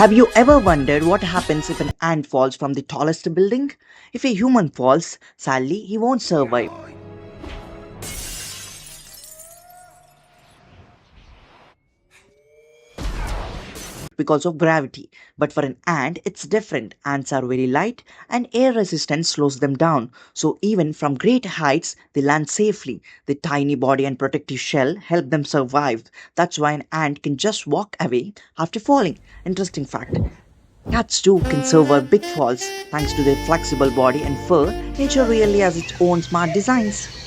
Have you ever wondered what happens if an ant falls from the tallest building? If a human falls, sadly, he won't survive because of gravity. But for an ant, it's different. Ants are very light and air resistance slows them down. So even from great heights, they land safely. The tiny body and protective shell help them survive. That's why an ant can just walk away after falling. Interesting fact. Cats too can survive big falls thanks to their flexible body and fur. Nature really has its own smart designs.